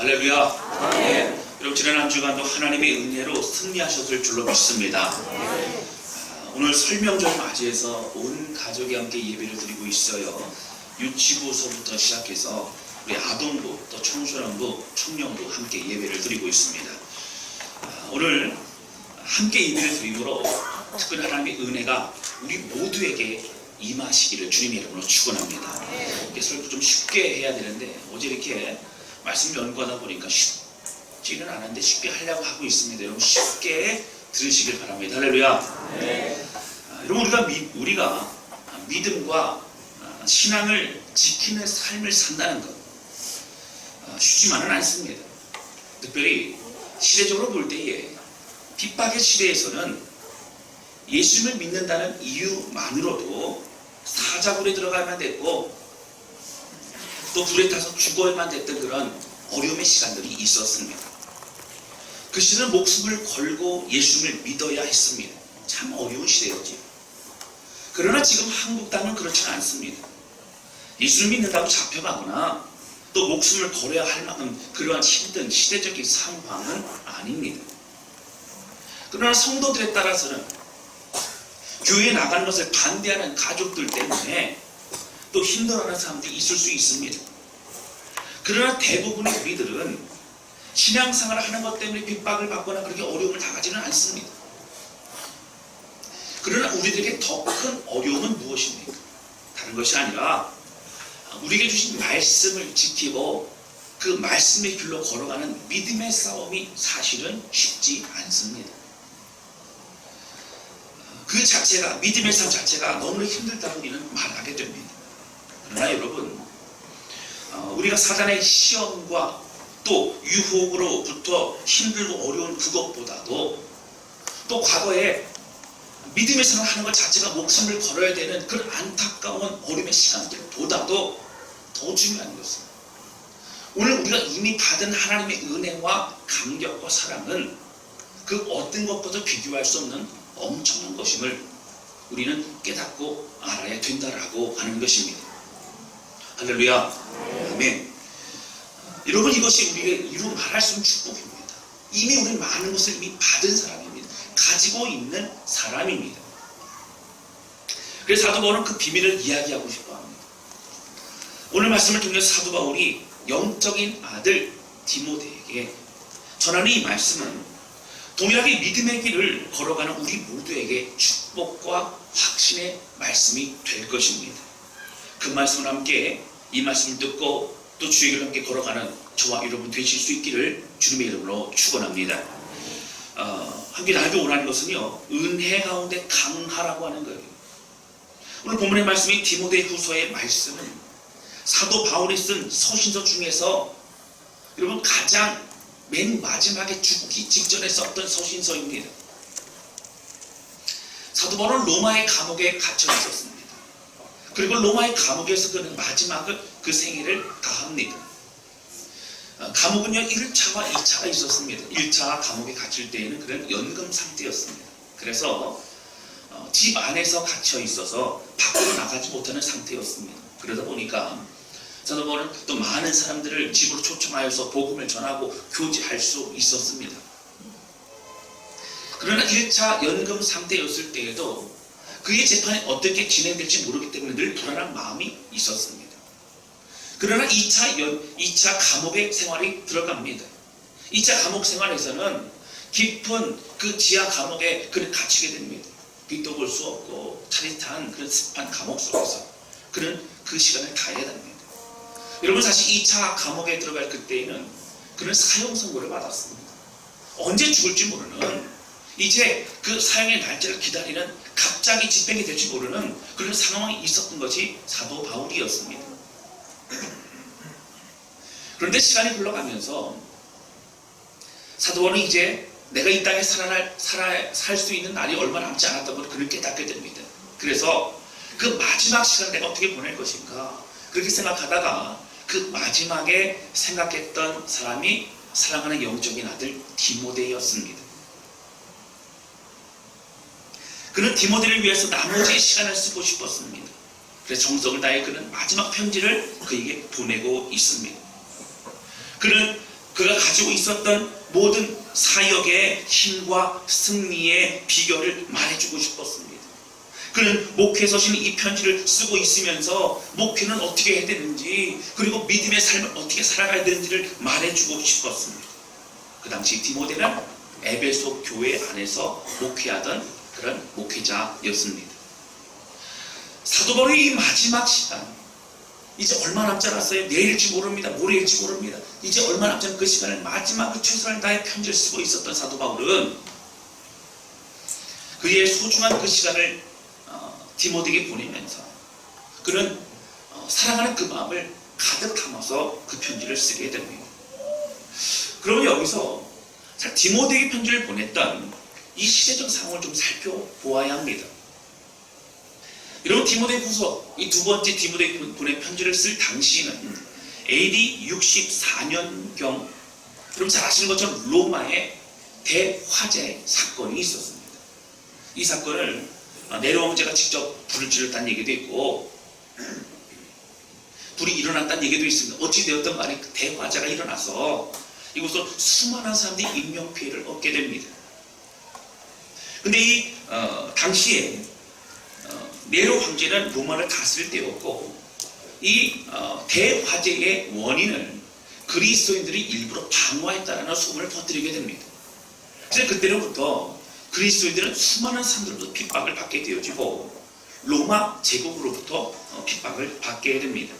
할렐루야. 네. 여러분 지난 한 주간도 하나님의 은혜로 승리하셨을 줄로 믿습니다. 오늘 설명절 맞이해서 온 가족이 함께 예배를 드리고 있어요. 유치부서부터 시작해서 우리 아동부, 또 청소년부, 청년부 함께 예배를 드리고 있습니다. 오늘 함께 예배를 드림으로 특별히 하나님의 은혜가 우리 모두에게 임하시기를 주님의 이름으로 축원합니다. 그래서 좀 쉽게 해야 되는데 어제 이렇게 말씀 연구하다 보니까 쉽지는 않은데 쉽게 하려고 하고 있습니다. 여러분 쉽게 들으시길 바랍니다. 할렐루야. 네. 여러분 우리가 믿음과 신앙을 지키는 삶을 산다는 것 쉽지만은 않습니다. 특별히 시대적으로 볼 때에 핍박의 시대에서는 예수님을 믿는다는 이유만으로도 사자굴에 들어가야만 됐고 또 불에 타서 죽어야만 됐던 그런 어려움의 시간들이 있었습니다. 그 시대는 목숨을 걸고 예수님을 믿어야 했습니다. 참 어려운 시대였지. 그러나 지금 한국 땅은 그렇지는 않습니다. 예수를 믿는다고 잡혀가거나 또 목숨을 걸어야 할 만큼 그러한 힘든 시대적인 상황은 아닙니다. 그러나 성도들에 따라서는 교회에 나가는 것을 반대하는 가족들 때문에 또 힘들어하는 사람들이 있을 수 있습니다. 그러나 대부분의 우리들은 신앙생활을 하는 것 때문에 핍박을 받거나 그렇게 어려움을 당하지는 않습니다. 그러나 우리들에게 더 큰 어려움은 무엇입니까? 다른 것이 아니라 우리에게 주신 말씀을 지키고 그 말씀의 길로 걸어가는 믿음의 싸움이 사실은 쉽지 않습니다. 그 자체가, 믿음의 삶 자체가 너무나 힘들다고 우리는 말하게 됩니다. 그러나 여러분, 우리가 사단의 시험과 또 유혹으로부터 힘들고 어려운 그것보다도 또 과거에 믿음의 삶을 하는 것 자체가 목숨을 걸어야 되는 그런 안타까운 어려움의 시간들보다도 더 중요한 것은 오늘 우리가 이미 받은 하나님의 은혜와 감격과 사랑은 그 어떤 것과도 비교할 수 없는 엄청난 것임을 우리는 깨닫고 알아야 된다라고 하는 것입니다. 할렐루야. 아멘. 여러분 이것이 우리에게 이루 말할 수 있는 축복입니다. 이미 우리는 많은 것을 이미 받은 사람입니다. 가지고 있는 사람입니다. 그래서 사도 바울은 그 비밀을 이야기하고 싶어 합니다. 오늘 말씀을 통해서 사도 바울이 영적인 아들 디모데에게 전하는 이 말씀은 동일하게 믿음의 길을 걸어가는 우리 모두에게 축복과 확신의 말씀이 될 것입니다. 그 말씀을 함께 이 말씀을 듣고 또 주의 길을 함께 걸어가는 저와 여러분 되실 수 있기를 주님의 이름으로 축원합니다. 함께 나에게 원하는 것은요, 은혜 가운데 강하라고 하는 거예요. 오늘 본문의 말씀이 디모데 후서의 말씀은 사도 바울이 쓴 서신서 중에서 여러분 가장 맨 마지막에 죽기 직전에 썼던 서신서입니다. 사도 바울은 로마의 감옥에 갇혀 있었습니다. 그리고 로마의 감옥에서 그는 마지막을 그 생애를 다합니다. 감옥은요 1차와 2차가 있었습니다. 1차 감옥에 갇힐 때에는 그는 연금 상태였습니다. 그래서 집 안에서 갇혀 있어서 밖으로 나가지 못하는 상태였습니다. 그러다 보니까 사도 바울은 또 많은 사람들을 집으로 초청하여서 복음을 전하고 교제할 수 있었습니다. 그러나 1차 연금 상태였을 때에도 그의 재판이 어떻게 진행될지 모르기 때문에 늘 불안한 마음이 있었습니다. 그러나 2차 감옥의 생활이 들어갑니다. 2차 감옥 생활에서는 깊은 그 지하 감옥에 그는 갇히게 됩니다. 빛도 볼 수 없고 차릿한 그런 습한 감옥 속에서 그는 그 시간을 가야 됩니다. 여러분 사실 2차 감옥에 들어갈 그때에는 그는 사형 선고를 받았습니다. 언제 죽을지 모르는 이제 그 사형의 날짜를 기다리는 갑자기 집행이 될지 모르는 그런 상황이 있었던 것이 사도 바울이었습니다. 그런데 시간이 흘러가면서 사도 바울은 이제 내가 이 땅에 살 수 있는 날이 얼마 남지 않았다고 그를 깨닫게 됩니다. 그래서 그 마지막 시간을 내가 어떻게 보낼 것인가 그렇게 생각하다가 그 마지막에 생각했던 사람이 사랑하는 영적인 아들 디모데였습니다. 그는 디모데를 위해서 나머지 시간을 쓰고 싶었습니다. 그래서 정성을 다해 그는 마지막 편지를 그에게 보내고 있습니다. 그는 그 그가 가지고 있었던 모든 사역의 힘과 승리의 비결을 말해주고 싶었습니다. 그는 목회 서신 이 편지를 쓰고 있으면서 목회는 어떻게 해야 되는지, 그리고 믿음의 삶을 어떻게 살아가야 되는지를 말해주고 싶었습니다. 그 당시 디모데는 에베소 교회 안에서 목회하던 그런 목회자였습니다. 사도 바울의 이 마지막 시간, 이제 얼마 남지 않았어요. 내일일지 모릅니다. 모레일지 모릅니다. 이제 얼마 남지 않은 그 시간을 마지막으로 최선을 다해 편지를 쓰고 있었던 사도 바울은 그의 소중한 그 시간을 디모데에게 보내면서 그는 사랑하는 그 마음을 가득 담아서 그 편지를 쓰게 됩니다. 그러면 여기서 디모데에게 편지를 보냈던 이 시대적 상황을 좀 살펴보아야 합니다. 여러분, 디모데후서 이 두 번째 디모데에게 보낸 편지를 쓸 당시는 AD 64년경, 여러분 잘 아시는 것처럼 로마에 대화재 사건이 있었습니다. 이 사건을 네로 황제가 직접 불을 질렀다는 얘기도 있고 불이 일어났다는 얘기도 있습니다. 어찌 되었든 간에 대화재가 일어나서 이곳으로 수많은 사람들이 인명피해를 얻게 됩니다. 근데 이 당시에 네로 황제는 로마를 다스릴 때였고 이 대화재의 원인을 그리스도인들이 일부러 방어했다는 소문을 퍼뜨리게 됩니다. 그래서 그때로부터 그리스도인들은 수많은 사람들로부터 핍박을 받게 되어지고 로마 제국으로부터 핍박을 받게 됩니다.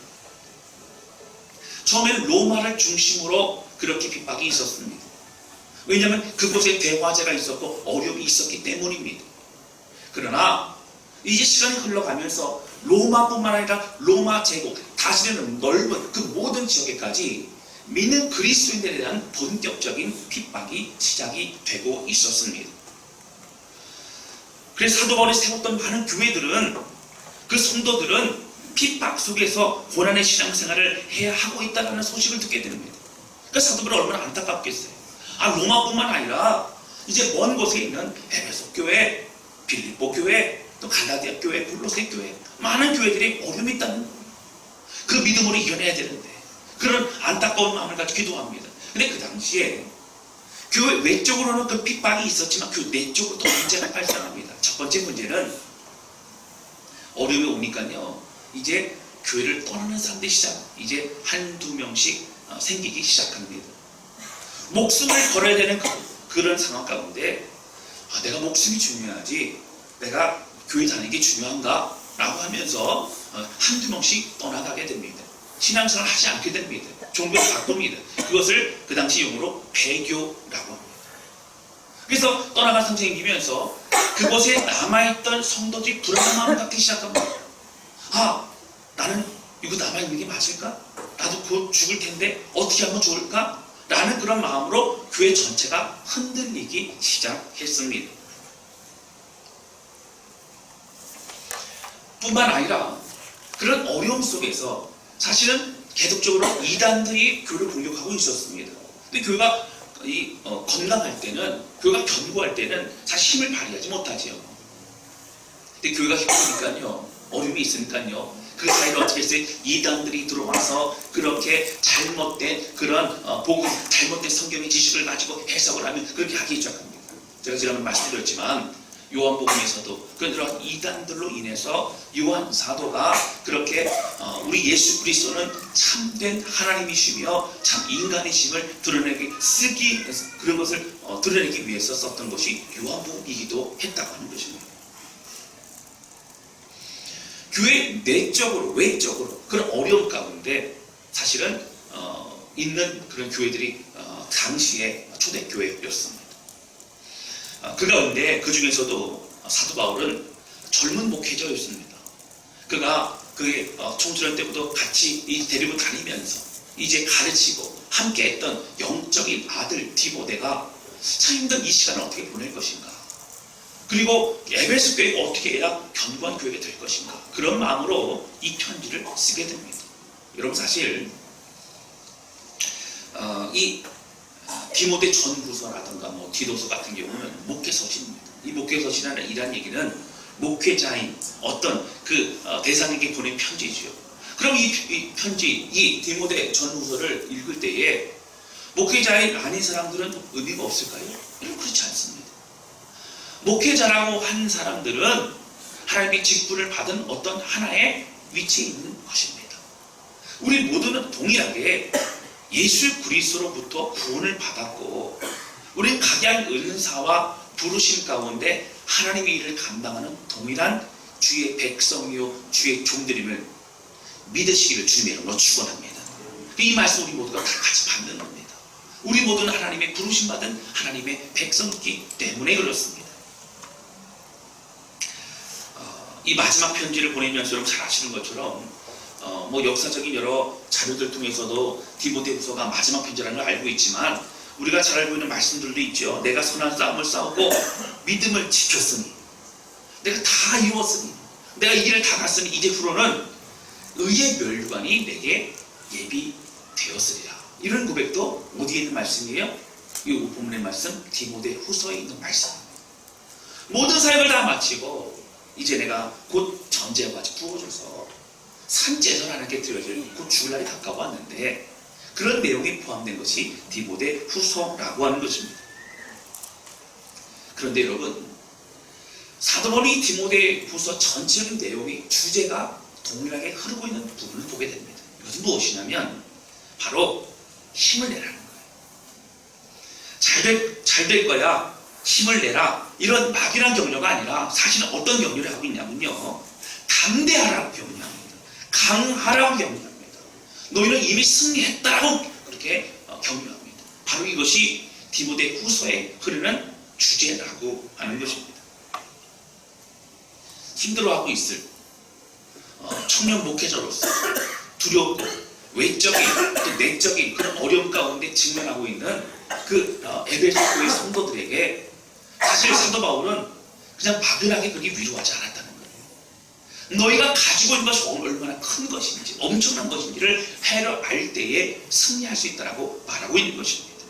처음에는 로마를 중심으로 그렇게 핍박이 있었습니다. 왜냐하면 그곳에 대화재가 있었고 어려움이 있었기 때문입니다. 그러나 이제 시간이 흘러가면서 로마뿐만 아니라 로마 제국, 다스리는 넓은 그 모든 지역에까지 믿는 그리스도인들에 대한 본격적인 핍박이 시작이 되고 있었습니다. 그래서 사도 바울이 세웠던 많은 교회들은, 그 성도들은 핍박 속에서 고난의 신앙생활을 해야 하고 있다는 소식을 듣게 됩니다. 그러니까 사도 바울이 얼마나 안타깝겠어요. 로마뿐만 아니라 이제 먼 곳에 있는 에베소 교회, 빌립보 교회, 또 갈라디아 교회, 골로새 교회, 많은 교회들이 어려움이 있다는 거예요. 그 믿음으로 이겨내야 되는데 그런 안타까운 마음을 가지고 기도합니다. 근데 그 당시에 교회 외적으로는 그 핍박이 있었지만 그 내적으로 또 문제가 발생합니다. 첫 번째 문제는 어려움이 오니까요, 이제 교회를 떠나는 사람들이 이제 한두 명씩 생기기 시작합니다. 목숨을 걸어야 되는 그런 상황 가운데 내가 목숨이 중요하지 내가 교회 다니는 게 중요한가? 라고 하면서 한두 명씩 떠나가게 됩니다. 신앙생활을 하지 않게 됩니다. 종교를 바꿉니다. 그것을 그 당시 용어로 배교라고 합니다. 그래서 떠나간 상태가 생기면서 그곳에 남아있던 성도들이 불안한 마음을 갖기 시작합니다. 나는 이거 남아있는 게 맞을까? 나도 곧 죽을 텐데 어떻게 하면 좋을까? 라는 그런 마음으로 교회 전체가 흔들리기 시작했습니다. 뿐만 아니라 그런 어려움 속에서 사실은 계속적으로 이단들이 교회를 공격하고 있었습니다. 근데 교회가 건강할 때는, 교회가 견고할 때는 사실 힘을 발휘하지 못하지요. 근데 교회가 힘드니까요, 어려움이 있으니까요, 그 사이를 어떻게 했어요? 이단들이 들어와서 그렇게 잘못된 그런 복음, 잘못된 성경의 지식을 가지고 해석을 하면 그렇게 하기 시작합니다. 제가 지난번에 말씀드렸지만 요한복음에서도 그런 이단들로 인해서 요한 사도가 그렇게 우리 예수 그리스도는 참된 하나님이시며 참 인간이심을 드러내기 그런 것을 드러내기 위해서 썼던 것이 요한복음이기도 했다고 하는 것입니다. 교회 내적으로, 외적으로 그런 어려움 가운데 사실은 있는 그런 교회들이 당시의 초대교회였습니다. 그 가운데 그 중에서도 사도 바울은 젊은 목회자였습니다. 그가 그의 청소년 때부터 같이 데리고 다니면서 이제 가르치고 함께했던 영적인 아들 디모데가 참 힘든 이 시간을 어떻게 보낼 것인가, 그리고 에베소 교회가 어떻게 해야 견고한 교회가 될 것인가, 그런 마음으로 이 편지를 쓰게 됩니다. 여러분, 사실 이 디모데 전후서라든가 디도서 같은 경우는 목회서신입니다. 이 목회서신이라는 얘기는 목회자인 어떤 그 대상에게 보낸 편지죠. 그럼 이 편지, 이 디모데 전후서를 읽을 때에 목회자인 아닌 사람들은 의미가 없을까요? 그렇지 않습니다. 목회자라고 한 사람들은 하나님의 직분을 받은 어떤 하나의 위치에 있는 것입니다. 우리 모두는 동일하게 예수 그리스도로부터 구원을 받았고 우리는 각양 은사와 부르심 가운데 하나님의 일을 감당하는 동일한 주의 백성이요 주의 종들임을 믿으시기를 주님의 이름으로 축원합니다. 이 말씀 우리 모두가 다 같이 받는 겁니다. 우리 모두는 하나님의 부르심 받은 하나님의 백성이기 때문에 그렇습니다. 이 마지막 편지를 보내면서 여러분 잘 아시는 것처럼 역사적인 여러 자료들 통해서도 디모데후서가 마지막 편지라는 걸 알고 있지만 우리가 잘 알고 있는 말씀들도 있죠. 내가 선한 싸움을 싸우고 믿음을 지켰으니 내가 다 이루었으니 내가 이 길을 다 갔으니 이제 후로는 의의 멸관이 내게 예비되었으리라. 이런 고백도 어디에 있는 말씀이에요? 이 본문의 말씀 디모데후서에 있는 말씀입니다. 모든 사역을 다 마치고 이제 내가 곧 전제와 같이 부어져서 산제전 하나님께 드려질 곧 죽을 날이 가까워 왔는데 그런 내용이 포함된 것이 디모데후서라고 하는 것입니다. 그런데 여러분 사도 바울이 디모데후서 전체적인 내용의 주제가 동일하게 흐르고 있는 부분을 보게 됩니다. 이것은 무엇이냐면 바로 힘을 내라는 거예요. 잘 될 거야. 힘을 내라. 이런 막연한 격려가 아니라 사실은 어떤 격려를 하고 있냐면요. 담대하라고 격려합니다. 강하라고 격려합니다. 너희는 이미 승리했다라고 그렇게 격려합니다. 바로 이것이 디모데후서에 흐르는 주제라고 하는 것입니다. 힘들어하고 있을 청년 목회자로서 두렵고 외적인 또 내적인 그런 어려움 가운데 직면하고 있는 그 에베소 교회 성도들에게 사실 사도 바울은 그냥 막연하게 그렇게 위로하지 않았다는 거예요. 너희가 가지고 있는 것이 얼마나 큰 것인지 엄청난 것인지를 해를 알 때에 승리할 수 있다고 말하고 있는 것입니다.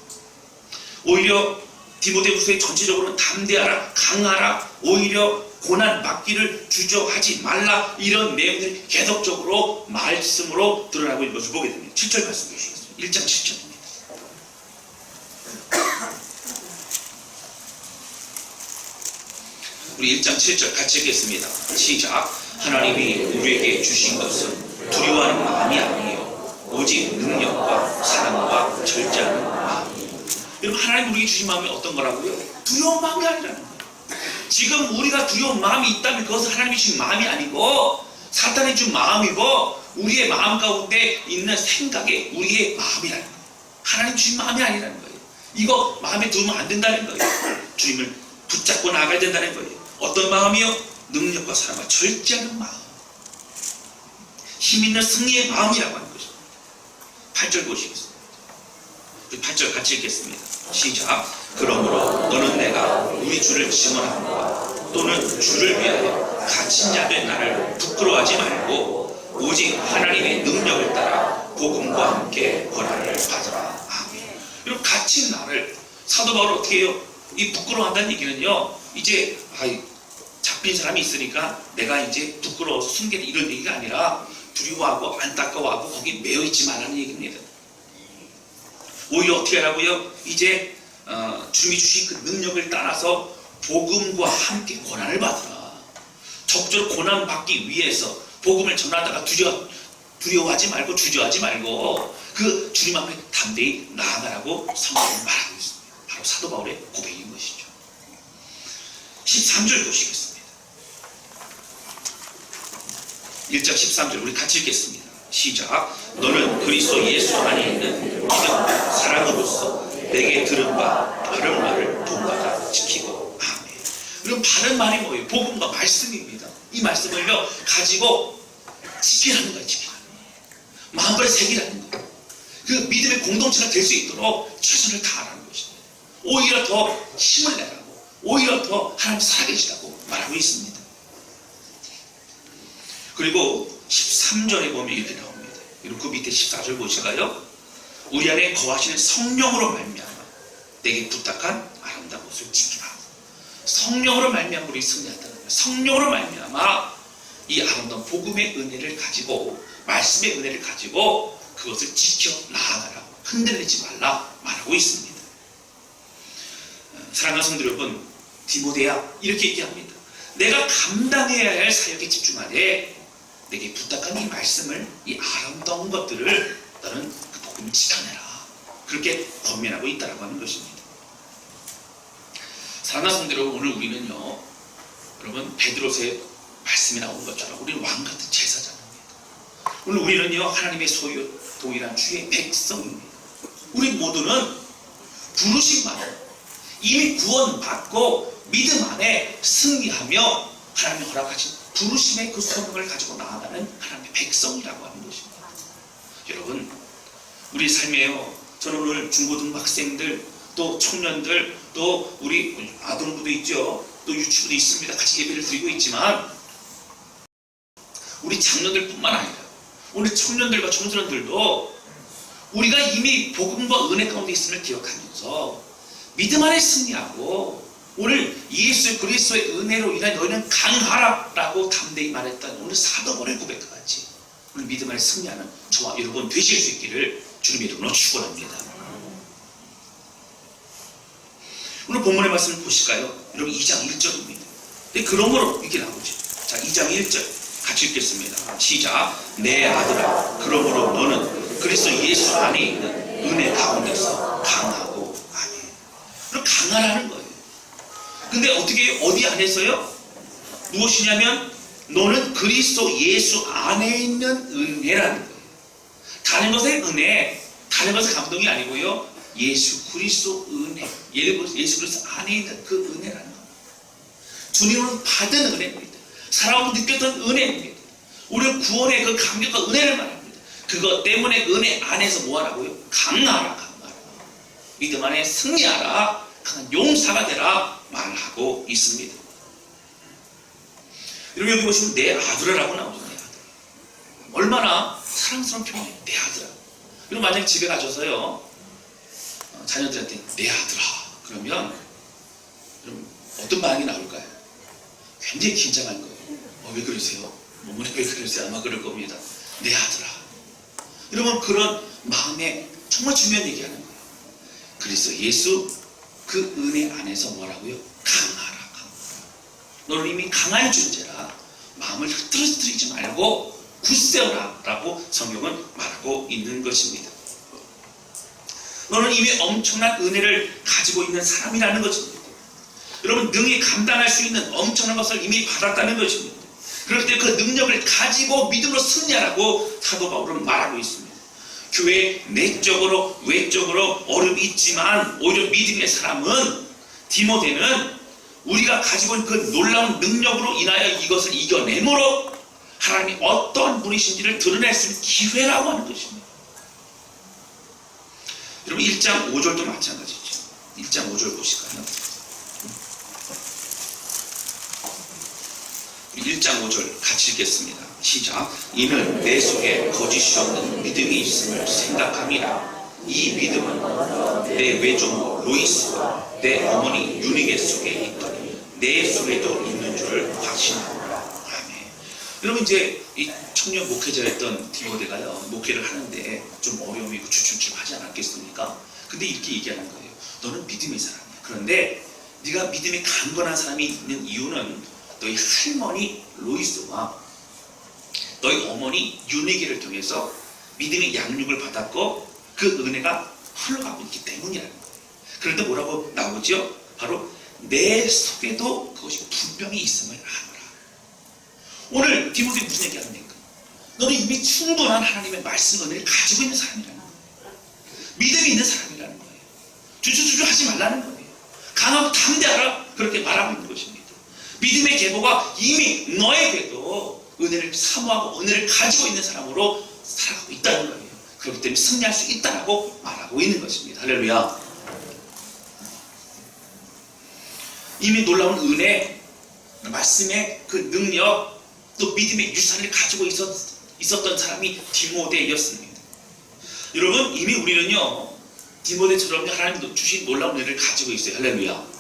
오히려 디모데후서의 전체적으로는 담대하라, 강하라, 오히려 고난 막기를 주저하지 말라 이런 내용들이 계속적으로 말씀으로 드러나고 있는 것을 보게 됩니다. 7절 말씀 보시겠습니다. 1장 7절입니다. 우리 1장 7절 같이 읽겠습니다. 시작. 하나님이 우리에게 주신 것은 두려워하는 마음이 아니에요. 오직 능력과 사랑과 절제하는 마음이에요. 여러분 하나님 우리에게 주신 마음이 어떤 거라고요? 두려운 마음이 아니라는 거예요. 지금 우리가 두려운 마음이 있다면 그것은 하나님이 주신 마음이 아니고 사탄이 준 마음이고 우리의 마음 가운데 있는 생각에 우리의 마음이라는 거예요. 하나님 주신 마음이 아니라는 거예요. 이거 마음에 두면 안 된다는 거예요. 주님을 붙잡고 나가야 된다는 거예요. 어떤 마음이요? 능력과 사랑과 절제하는 마음. 힘 있는 승리의 마음이라고 하는 것입니다. 8절 보시겠습니다. 8절 같이 읽겠습니다. 시작. 그러므로 너는 내가 우리 주를 증언함과 또는 주를 위하여 갇힌 자 된 나를 부끄러워하지 말고 오직 하나님의 능력을 따라 복음과 함께 권한을 받으라. 아멘. 여러분 갇힌 나를 사도 바울 어떻게 해요? 이 부끄러워한다는 얘기는요. 이제 잡힌 사람이 있으니까 내가 이제 부끄러워서 숨기는 이런 얘기가 아니라 두려워하고 안타까워하고 거기 매여있지 말라는 얘기입니다. 오히려 어떻게 하라고요? 이제 주님이 주신 그 능력을 따라서 복음과 함께 고난을 받으라. 적절히 고난 받기 위해서 복음을 전하다가 두려워하지 말고 주저하지 말고 그 주님 앞에 담대히 나아가라고 성경은 말하고 있습니다. 바로 사도 바울의 고백인 것이죠. 13절 보시겠습니다. 1장 13절 우리 같이 읽겠습니다. 시작. 너는 그리스도 예수 안에 있는 믿음과 사랑으로서 내게 들은 바 바른 말을 본받아 지키고. 아멘. 그럼 바른 말이 뭐예요? 복음과 말씀입니다. 이 말씀을요 가지고 지키라는 거예요. 지키라는 거예요. 마음을 새기라는 거예요. 그 믿음의 공동체가 될 수 있도록 최선을 다하라는 것입니다. 오히려 더 힘을 내라고 오히려 더 하나님 살아계시다고 말하고 있습니다. 그리고 13절에 보면 이렇게 나옵니다. 그리고 그 밑에 14절 보실까요? 우리 안에 거하시는 성령으로 말미암아 내게 부탁한 아름다운 것을 지키라. 성령으로 말미암아 우리 승리한다는 거예요. 성령으로 말미암아 이 아름다운 복음의 은혜를 가지고 말씀의 은혜를 가지고 그것을 지켜 나아가라. 흔들리지 말라 말하고 말하고 있습니다. 사랑하는 성도 여러분, 디모데야 이렇게 얘기합니다. 내가 감당해야 할 사역에 집중하되 내게 부탁한 이 말씀을, 이 아름다운 것들을 너는 그 복음을 지켜내라. 그렇게 권면하고 있다라고 하는 것입니다. 사랑하는 성도 여러분, 오늘 우리는요, 여러분 베드로서의 말씀이 나온 것처럼 우리는 왕같은 제사장입니다. 오늘 우리는요, 하나님의 소유 동일한 주의 백성입니다. 우리 모두는 부르심만 이미 구원받고 믿음 안에 승리하며 하나님이 허락하신 부르심의 그 소명을 가지고 나아가는 하나님의 백성이라고 하는 것입니다. 여러분, 우리 삶에요, 저는 오늘 중고등 학생들, 또 청년들, 또 우리 아동부도 있죠, 또 유치부도 있습니다. 같이 예배를 드리고 있지만 우리 장로들 뿐만 아니라 우리 청년들과 청소년들도 우리가 이미 복음과 은혜 가운데 있음을 기억하면서 믿음 안에 승리하고 오늘 예수 그리스도의 은혜로 인해 너희는 강하라라고 담대히 말했던 오늘 사도벌의 고백과 같이 오늘 믿음 안에 승리하는 저와 여러분 되실 수 있기를 주님의 이름으로 축원합니다. 오늘 본문의 말씀을 보실까요? 여러분 2장 1절입니다. 네, 그러므로 이렇게 나오죠. 자, 2장 1절 같이 읽겠습니다. 시작. 내 아들아, 그러므로 너는 그리스도 예수 안에 있는 은혜 가운데서 강하고. 아멘. 그럼 강하라는 거예요. 근데 어떻게 어디 안에서요? 무엇이냐면 너는 그리스도 예수 안에 있는 은혜라는 거예요. 다른 것의 은혜, 다른 것의 감동이 아니고요, 예수 그리스도 은혜, 예수 그리스도 안에 있는 그 은혜라는 겁니다. 주님은 받은 은혜입니다. 사랑하고 느꼈던 은혜입니다. 우리는 구원의 그 감격과 은혜를 말합니다. 그것 때문에 은혜 안에서 뭐하라고요? 강하라, 강하라. 믿음 안에 승리하라, 강한 용사가 되라 말하고 있습니다. 여러분 여기 보시면 내 아들아라고 나오죠. 내 아들. 얼마나 사랑스러운 표현이에요. 내 아들아. 여러분 만약에 집에 가셔서요, 자녀들한테 내 아들아 그러면 여러분 어떤 반응이 나올까요? 굉장히 긴장할 거예요. 왜 그러세요? 어머니 왜 그러세요? 아마 그럴 겁니다. 내 아들아. 여러분 그런 마음에 정말 중요한 얘기하는 거예요. 그래서 예수 그 은혜 안에서 뭐라고요? 강하라, 강하라. 너는 이미 강한 존재라. 마음을 흐트러뜨리지 말고 굳세어라 라고 성경은 말하고 있는 것입니다. 너는 이미 엄청난 은혜를 가지고 있는 사람이라는 것입니다. 여러분 능히 감당할 수 있는 엄청난 것을 이미 받았다는 것입니다. 그럴 때 그 능력을 가지고 믿음으로 승리하라고 사도 바울은 말하고 있습니다. 교회 내적으로 외적으로 어려움이 있지만 오히려 믿음의 사람은 디모데는 우리가 가지고 있는 그 놀라운 능력으로 인하여 이것을 이겨내므로 하나님이 어떠한 분이신지를 드러낼 수 있는 기회라고 하는 것입니다. 여러분 1장 5절도 마찬가지죠. 1장 5절 보실까요? 1장 5절 같이 읽겠습니다. 시작. 이는 내 속에 거짓이 없는 믿음이 있음을 생각함이라. 이 믿음은 내 외조모 로이스와 내 어머니 유니게 속에 있더니 내 속에도 있는 줄을 확신하노라. 아멘. 여러분 이제 이 청년 목회자였던 디모데가요, 목회를 하는데 좀 어려움이 있고 주춤주춤하지 않았겠습니까? 근데 이렇게 얘기하는 거예요. 너는 믿음의 사람이야. 그런데 네가 믿음이 강건한 사람이 있는 이유는 너희 할머니 로이스와 너희 어머니 유니게를 통해서 믿음의 양육을 받았고 그 은혜가 흘러가고 있기 때문이라는 거예요. 그런데 뭐라고 나오죠? 바로 내 속에도 그것이 분명히 있음을 아노라. 오늘 디모데 무슨 얘기합니까? 너는 이미 충분한 하나님의 말씀 은혜를 가지고 있는 사람이라는 거예요. 믿음이 있는 사람이라는 거예요. 주저주저 하지 말라는 거예요. 강하고 담대하라 그렇게 말하고 있는 것입니다. 믿음의 계보가 이미 너에게도 은혜를 사모하고 은혜를 가지고 있는 사람으로 살아가고 있다는 거예요. 그렇기 때문에 승리할 수 있다고 말하고 있는 것입니다. 할렐루야. 이미 놀라운 은혜, 말씀의 그 능력, 또 믿음의 유산을 가지고 있었던 사람이 디모데였습니다. 여러분 이미 우리는요 디모데처럼 하나님 주신 놀라운 은혜를 가지고 있어요. 할렐루야.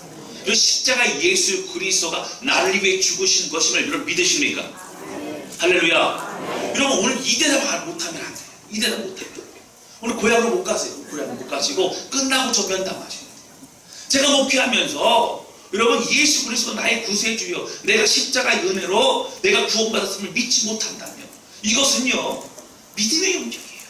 그 십자가 예수 그리스도가 나를 위해 죽으신 것임을 여러분 믿으십니까? 할렐루야. 여러분 오늘 이 대답 못하면 안 돼요. 이 대답 못하면. 오늘 고향으로 못 가세요. 고향으로 못 가시고 끝나고 전면담하셔야 돼요. 제가 목회하면서 여러분 예수 그리스도 나의 구세주여 내가 십자가의 은혜로 내가 구원받았음을 믿지 못한다면 이것은요 믿음의 영역이에요.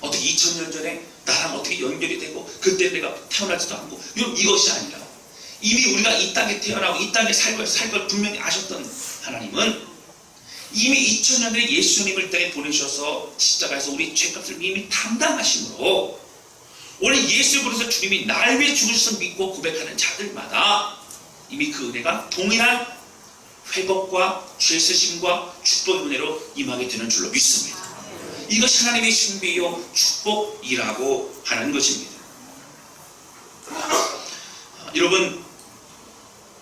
어떻게 2000년 전에 나랑 어떻게 연결이 되고 그때 내가 태어나지도 않고 이것이 아니라 이미 우리가 이 땅에 태어나고 이 땅에 살 걸 분명히 아셨던 하나님은 이미 2000년 전에 예수님을 이 땅에 보내셔서 십자가에서 우리 죄값을 이미 담당하심으로 오늘 예수 그리스도 주님이 날 위해 죽으셔서 믿고 고백하는 자들마다 이미 그 은혜가 동일한 회복과 죄쓰심과 축복의 은혜로 임하게 되는 줄로 믿습니다. 이것이 하나님의 신비요 축복이라고 하는 것입니다. 여러분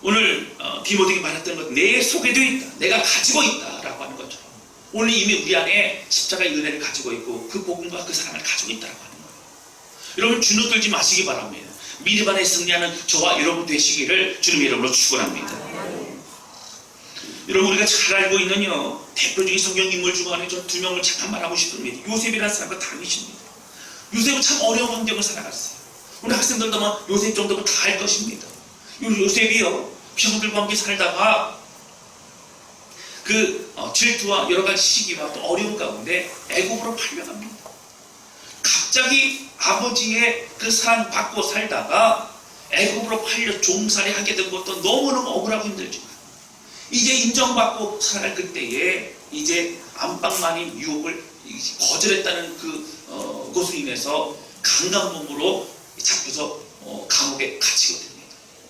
오늘 디모데에게 말했던 것 내 속에도 있다, 내가 가지고 있다라고 하는 것처럼 오늘 이미 우리 안에 십자가의 은혜를 가지고 있고 그 복음과 그 사랑을 가지고 있다라고 하는 거예요. 여러분 주눅 들지 마시기 바랍니다. 미래 반에 승리하는 저와 여러분 되시기를 주님의 이름으로 축원합니다. 여러분 우리가 잘 알고 있는요 대표적인 성경 인물 중 안에 저 두 명을 잠깐 말하고 싶습니다. 요셉이라는 사람과 다윗입니다. 요셉은 참 어려운 환경을 살아갔어요. 우리 학생들도 아마 요셉 정도면 다 알 것입니다. 요셉이요 형들과 함께 살다가 그 질투와 여러 가지 시기와 또 어려운 가운데 애굽으로 팔려갑니다. 갑자기 아버지의 그 사랑 받고 살다가 애굽으로 팔려 종살이 하게 된 것도 너무너무 억울하고 힘들지만 이제 인정받고 살아갈 그때에 이제 안방만인 유혹을 거절했다는 그것으로 인해서 강간범으로 잡혀서 감옥에 갇히게 됩니다.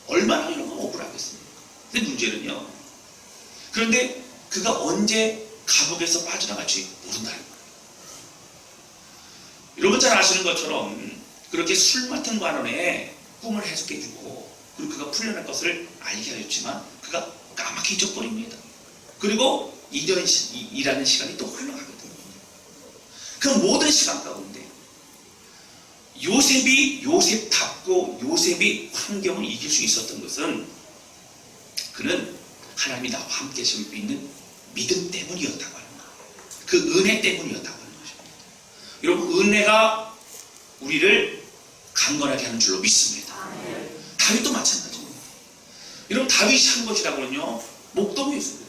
얼마나 이런 건 억울하겠습니까? 근데 문제는요. 그런데 그가 언제 감옥에서 빠져나갈지 모른다는 거예요. 여러분 잘 아시는 것처럼 그렇게 술 맡은 관원에 꿈을 해석해주고 그리고 그가 풀려날 것을 알게 하였지만 그가 까맣게 잊어버립니다. 그리고 2년이라는 시간이 또 흘러가게 됩니다. 그 모든 시간 가운데 요셉이 요셉답고 요셉이 환경을 이길 수 있었던 것은 그는 하나님이 나와 함께 하시고 있는 믿음 때문이었다고 하는 거예요. 그 은혜 때문이었다고 하는 것입니다. 여러분 은혜가 우리를 강건하게 하는 줄로 믿습니다. 다윗도 마찬가지입니다. 여러분 다윗이 한 것이라고는요 목동이었어요.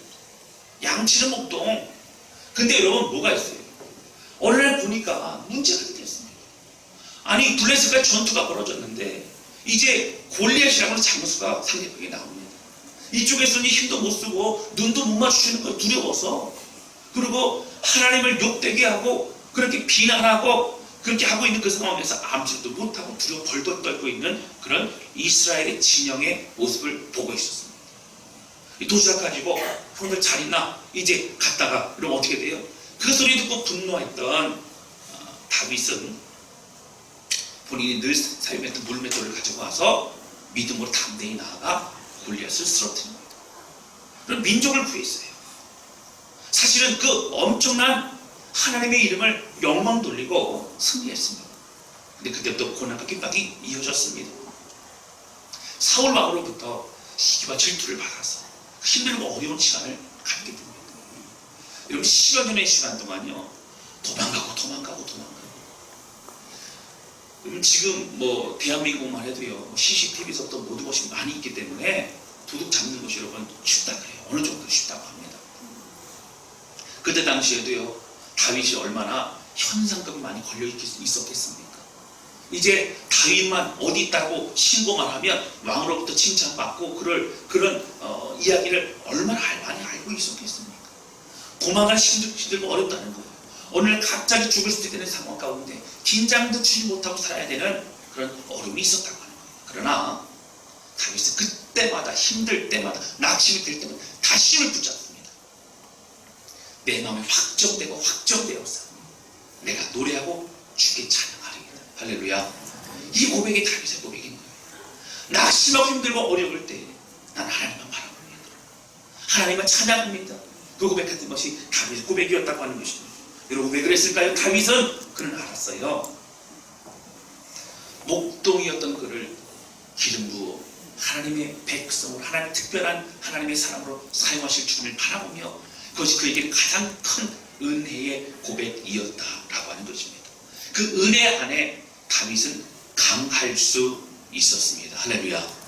양치는 목동. 근데 여러분 뭐가 있어요? 어느 날 보니까 문제가 됐습니다. 아니 블레셋과 전투가 벌어졌는데 이제 골리앗이라고 하는 장수가 상대방에 나옵니다. 이쪽에서는 힘도 못 쓰고 눈도 못 마주치는 거예요. 두려워서. 그리고 하나님을 욕되게 하고 그렇게 비난하고 그렇게 하고 있는 그 상황에서 아무것도 못하고 두려워 벌벌 떨고 있는 그런 이스라엘의 진영의 모습을 보고 있었습니다. 도시락 가지고 형들 잘 있나? 이제 갔다가 그럼 어떻게 돼요? 그 소리 듣고 분노했던 다윗은 본인이 늘 사용했던 물맷돌을 가지고 와서 믿음으로 담대히 나아가 골리앗을 쓰러뜨립니다. 그럼 민족을 구했어요. 사실은 그 엄청난 하나님의 이름을 영광 돌리고 승리했습니다. 근데 그때부터 고난과 핍박이 이어졌습니다. 사울 왕으로부터 시기와 질투를 받아서 힘들고 어려운 시간을 갖게 됩니다. 여러분 10여 년의 시간 동안요 도망가고 그럼 지금 뭐 대한민국만 해도요 CCTV서부터 모든 것이 많이 있기 때문에 도둑 잡는 것이 여러분 쉽다 그래요. 어느 정도 쉽다고 합니다. 그때 당시에도요 다윗이 얼마나 현상금이 많이 걸려 있었겠습니까? 이제 다윗만 어디 있다고 신고만 하면 왕으로부터 칭찬받고 그런 이야기를 얼마나 많이 알고 있었겠습니까? 도망갈 힘들고 어렵다는 거예요. 오늘 갑자기 죽을 수도 있는 상황 가운데 긴장도 주지 못하고 살아야 되는 그런 어려움이 있었다고 하는 거예요. 그러나 다윗은 그때마다 힘들 때마다 낙심이 될 때마다 다시 힘을 붙잡습니다. 내 마음에 확정되어서 내가 노래하고 주께 찬양하리이다. 할렐루야. 이 고백이 다윗의 고백인 거예요. 낙심하고 힘들고 어려울 때 나는 하나님만 바라봅니다. 하나님만 찬양합니다. 그 고백했던 것이 다윗의 고백이었다고 하는 것입니다. 여러분 왜 그랬을까요? 다윗은 그는 알았어요. 목동이었던 그를 기름 부어 하나님의 백성으로 하나님 특별한 하나님의 사람으로 사용하실 주님을 바라보며 그것이 그에게 가장 큰 은혜의 고백이었다라고 하는 것입니다. 그 은혜 안에 다윗은 강할 수 있었습니다. 할렐루야.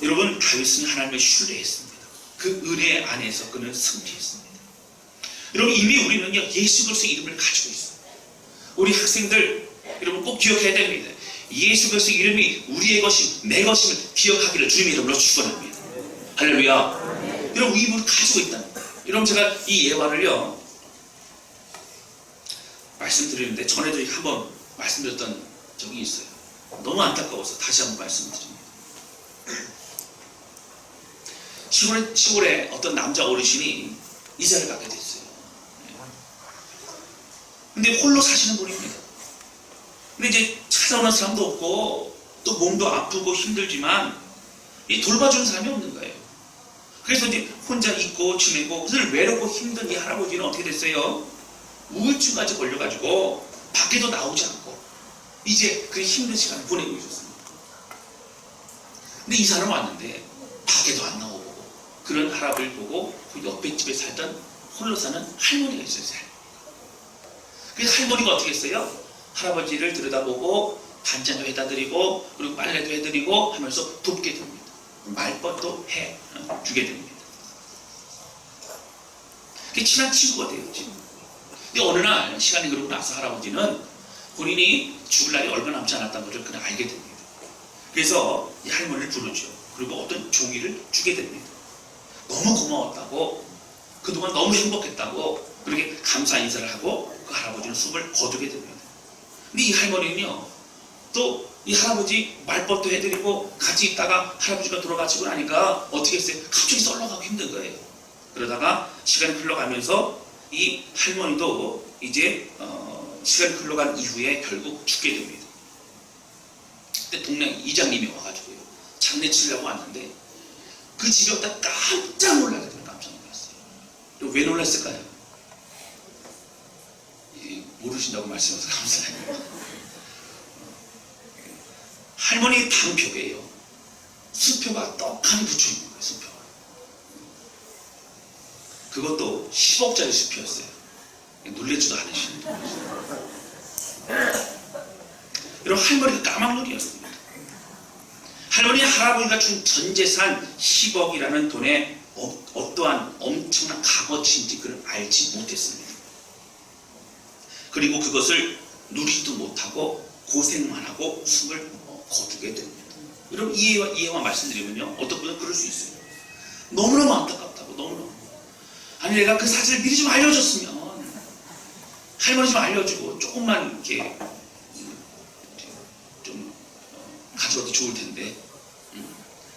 여러분, 다윗은 하나님을 신뢰했습니다. 그 은혜 안에서 그는 승리했습니다. 여러분, 이미 우리는요 예수 그리스도 이름을 가지고 있어요. 우리 학생들 여러분 꼭 기억해야 됩니다. 예수 그리스도 이름이 우리의 것이 내 것임을 기억하기를 주님의 이름으로 축원합니다. 할렐루야. 여러분, 이 이름을 가지고 있다는 거예요. 여러분, 제가 이 예화를요 말씀드리는데 전에도 한번 말씀드렸던 적이 있어요. 너무 안타까워서 다시 한번 말씀드립니다. 시골에 어떤 남자 어르신이 이사를 가게 됐어요. 근데 홀로 사시는 분입니다. 근데 이제 찾아오는 사람도 없고 또 몸도 아프고 힘들지만 돌봐주는 사람이 없는 거예요. 그래서 이제 혼자 있고 지내고 늘 외롭고 힘든 이 할아버지는 어떻게 됐어요? 우울증까지 걸려가지고 밖에도 나오지 않고 이제 그 힘든 시간을 보내고 있었습니다. 근데 이 사람 왔는데 밖에도 안 나오고 그런 할아버지를 보고 그 옆에 집에 살던 홀로 사는 할머니가 있었어요. 그래서 할머니가 어떻게 했어요? 할아버지를 들여다보고 반찬도 해다 드리고 그리고 빨래도 해드리고 하면서 돕게 됩니다. 말벗도 해주게 됩니다. 그게 친한 친구가 돼요. 지금. 근데 어느 날 시간이 그러고 나서 할아버지는 본인이 죽을 날이 얼마 남지 않았다는 것을 그냥 알게 됩니다. 그래서 이 할머니를 부르죠. 그리고 어떤 종이를 주게 됩니다. 너무 고마웠다고, 그동안 너무 행복했다고 그렇게 감사 인사를 하고 그 할아버지는 숨을 거두게 됩니다. 근데 이 할머니는요 또 이 할아버지 말벗도 해드리고 같이 있다가 할아버지가 돌아가시고 나니까 어떻게 했어요? 갑자기 썰러가고 힘든 거예요. 그러다가 시간이 흘러가면서 이 할머니도 이제 시간이 흘러간 이후에 결국 죽게 됩니다. 그때 동네 이장님이 와가지고요 장례치려고 왔는데 그 집에 왔다 깜짝 놀라게 되면 깜짝 놀랐어요. 왜 놀랐을까요? 모르신다고 말씀하셔서 감사해요. 할머니 방벽에요 수표가 떡하니 붙여있는 거예요. 수표가. 그것도 10억짜리 수표였어요. 놀래지도 않으시는 분이었어요. 여러분, 할머니가 까막눈이었습니다. 할머니 할아버지가 준 전재산 10억이라는 돈에 어떠한 엄청난 값어치인지 그를 알지 못했습니다. 그리고 그것을 누리지도 못하고 고생만 하고 숨을 거두게 됩니다. 여러분, 이해와 말씀드리면요 어떤 분은 그럴 수 있어요. 너무너무 안타깝다고. 너무너무 아니 내가 그 사실을 미리 좀 알려줬으면 할머니 좀 알려주고 조금만 이렇게 좀 가져와도 좋을 텐데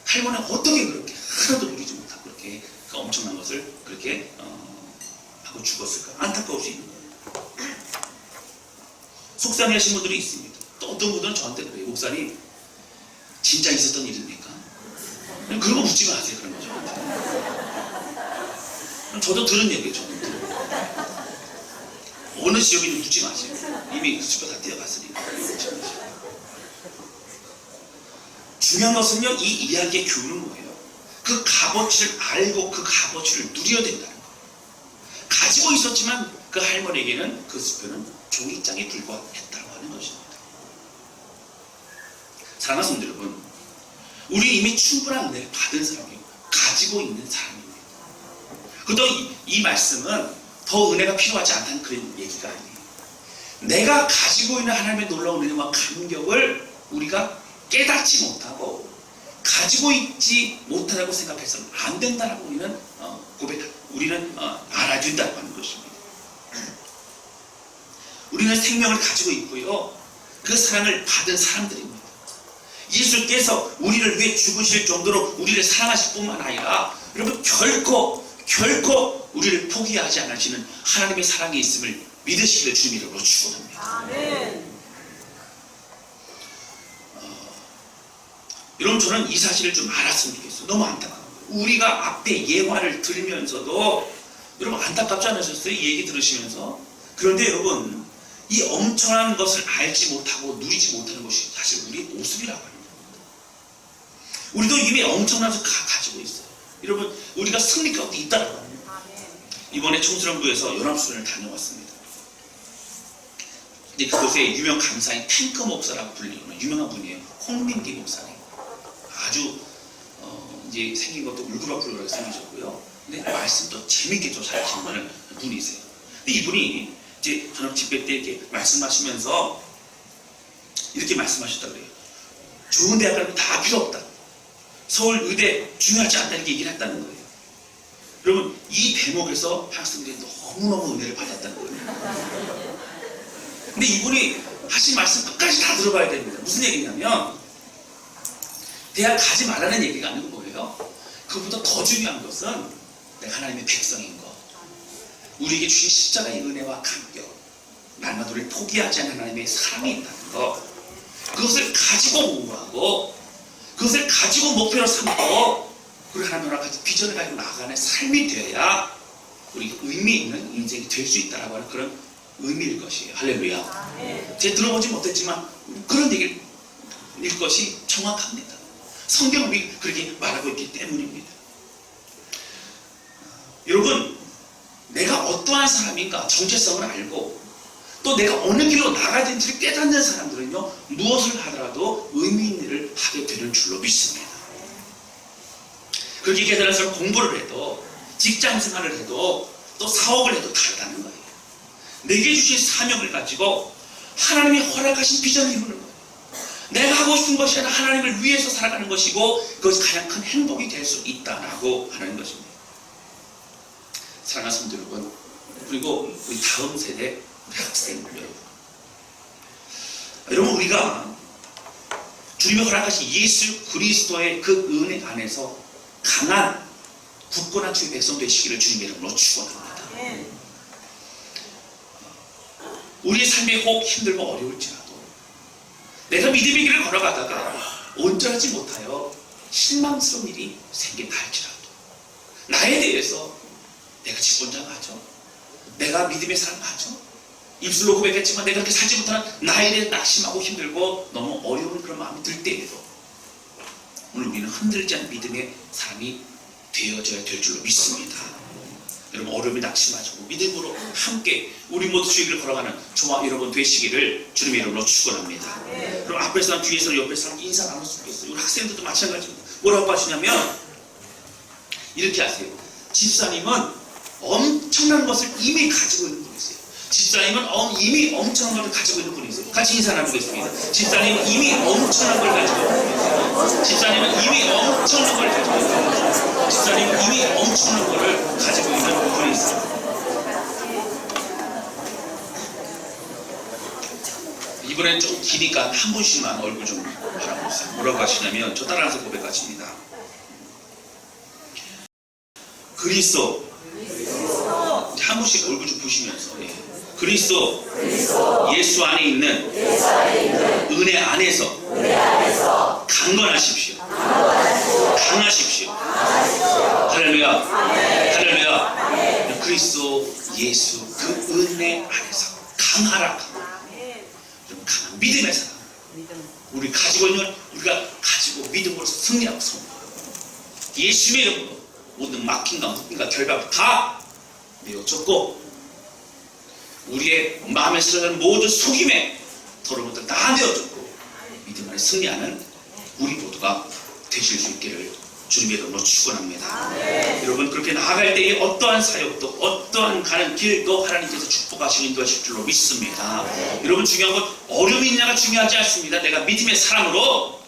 할머니는 어떻게 그렇게 하나도 누리지 못하고 그렇게 그 엄청난 것을 그렇게 하고 죽었을까? 안타까울 수 있는 거예요. 속상해하신 분들이 있습니다. 또 어떤 분들은 저한테 그래요. 목사님 진짜 있었던 일입니까? 그런 거 묻지 마세요. 그런 거 저한테. 저도 들은 얘기예요. 저도 어느 지역인지 묻지 마세요. 이미 그 수표 다 뛰어갔으니까. 중요한 것은요 이 이야기의 교훈은 뭐예요? 그 값어치를 알고 그 값어치를 누려야 된다는 거예요. 가지고 있었지만 그 할머니에게는 그 수표는 종이장에 불과했다고 하는 것입니다. 사랑하는 성도 여러분, 우리 이미 충분한 은혜를 받은 사람이고 가지고 있는 사람입니다. 그것도 이 말씀은 더 은혜가 필요하지 않다는 그런 얘기가 아니에요. 내가 가지고 있는 하나님의 놀라운 은혜와 감격을 우리가 깨닫지 못하고 가지고 있지 못하다고 생각해서는 안 된다라고 우리는 알아야 된다고 하는 것입니다. 우리는 생명을 가지고 있고요 그 사랑을 받은 사람들입니다. 예수께서 우리를 위해 죽으실 정도로 우리를 사랑하실 뿐만 아니라 여러분 결코 우리를 포기하지 않으시는 하나님의 사랑이 있음을 믿으시기를 주님 이름으로 축원합니다. 아멘. 여러분, 저는 이 사실을 좀 알았으면 좋겠어요. 너무 안타까워요. 우리가 앞에 예화를 들으면서도 여러분 안타깝지 않으셨어요? 이 얘기 들으시면서? 그런데 여러분, 이 엄청난 것을 알지 못하고 누리지 못하는 것이 사실 우리의 모습이라고 합니다. 우리도 이미 엄청난 것을 가지고 있어요. 여러분, 우리가 승리 가운데 있다라고 합니다. 이번에 청소년부에서 연합수련을 다녀왔습니다. 근데 그곳에 유명 강사인 탱크 목사라고 불리는 유명한 분이에요. 홍민기 목사님. 아주 이제 생긴 것도 울그락불그락 생기셨고요. 근데 말씀도 재밌게 좀 잘하시는 분이세요. 근데 이분이 이제 저녁 집회 때 이렇게 말씀하시면서 이렇게 말씀하셨다 그래요. 좋은 대학 가는 거 다 필요 없다. 서울 의대 중요하지 않다 이렇게 얘기를 했다는 거예요. 여러분 이 대목에서 학생들이 너무너무 은혜를 받았다는 거예요. 근데 이분이 하신 말씀 끝까지 다 들어봐야 됩니다. 무슨 얘기냐면 대학 가지 말라는 얘기가 아니고 뭐예요? 그보다 더 중요한 것은 내가 하나님의 백성인 것, 우리에게 주신 십자가의 은혜와 감격, 날마다 우리를 포기하지 않는 하나님의 사랑이 있다는 것, 그것을 가지고 공부하고 그것을 가지고 목표로 삼고 우리 하나님과 같이 비전을 가지고 나아가는 삶이 되어야 우리 의미 있는 인생이 될 수 있다라고 하는 그런 의미일 것이에요. 할렐루야. 제가 들어보지 못했지만 그런 얘기일 것이 정확합니다. 성경이 그렇게 말하고 있기 때문입니다. 여러분 내가 어떠한 사람인가 정체성을 알고 또 내가 어느 길로 나가야 되는지를 깨닫는 사람들은요 무엇을 하더라도 의미 있는 일을 하게 되는 줄로 믿습니다. 그렇게 깨달아서 공부를 해도 직장 생활을 해도 또 사업을 해도 다르다는 거예요. 내게 주신 사명을 가지고 하나님이 허락하신 비전을 이루는 거예요. 내가 하고 싶은 것이 아니라 하나님을 위해서 살아가는 것이고 그것이 가장 큰 행복이 될 수 있다라고 하는 것입니다. 사랑하는 성도 여러분, 그리고 우리 다음 세대 우리 학생들 여러분, 우리가 주님이 허락하신 예수 그리스도의 그 은혜 안에서 강한 굳건한 주의 백성 되시기를 주님의 이름으로 축원합니다. 우리의 삶이 혹 힘들고 어려울지라도 내가 믿음의 길을 걸어가다가 온전하지 못하여 실망스러운 일이 생긴다 할지라도 나에 대해서 내가 직분자가죠, 내가 믿음의 사람 맞죠, 입술로 고백했지만 내가 그렇게 살지 못하는 나에 대해 낙심하고 힘들고 너무 어려운 그런 마음이 들 때에도 오늘 우리는 흔들지 않은 믿음의 사람이 되어져야 될 줄로 믿습니다. 여러분 어려움이 낙심하지 않고 믿음으로 함께 우리 모두 주의 길을 걸어가는 저와 여러분 되시기를 주님의 이름으로 축원합니다. 그럼 앞에 사람 뒤에 사람 옆에 사람 인사 나눌 수 있겠어요. 우리 학생들도 마찬가지입니다. 뭐라고 하시냐면 이렇게 하세요. 집사님은 엄청난 것을 이미 가지고 있는 분이세요. 집사님은 이미 엄청난 것을 가지고 있는 분이세요. 같이 인사 나누겠습니다. 집사님은 이미 엄청난 걸 가지고 있는 분이세요. 집사님은 이미 엄청난 걸 가지고 있는 분이세요. 집사님은 이미 엄청난 걸 가지고 있는 분이세요. 이번엔 좀 기니까 한 분씩만 얼굴 좀 바라보세요. 뭐라고 하시냐면 저 따라서 고백하십니다. 그리스도 한 분씩 얼굴 좀 보시면서 그리스도 예수 안에 있는 은혜 안에서 강건하십시오. 강하십시오. 할렐루야. 할렐루야. 그리스도 예수 그 은혜 안에서 강하라. 강한 믿음의 사람. 우리 가지고 있는 우리가 가지고 믿음으로서 승리하고 성공하고 예수의 이름으로 모든 막힘과 묶임과 결박을 다 내어줬고 우리의 마음에 스러운 모든 속임에 더러운 것들 다 내어줬고 믿음 안에 승리하는 우리 모두가 되실 수 있기를 주님의 이름으로 축원합니다. 여러분 그렇게 나아갈 때에 어떠한 사역도 어떠한 가는 길도 하나님께서 축복하시고 인도하실 줄로 믿습니다. 여러분 중요한 건 어려움이 있냐가 중요하지 않습니다. 내가 믿음의 사람으로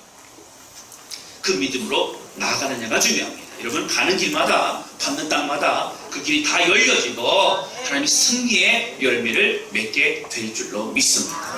그 믿음으로 나아가느냐가 중요합니다. 여러분 가는 길마다 받는 땅마다 그 길이 다 열려지고 하나님의 승리의 열매를 맺게 될 줄로 믿습니다.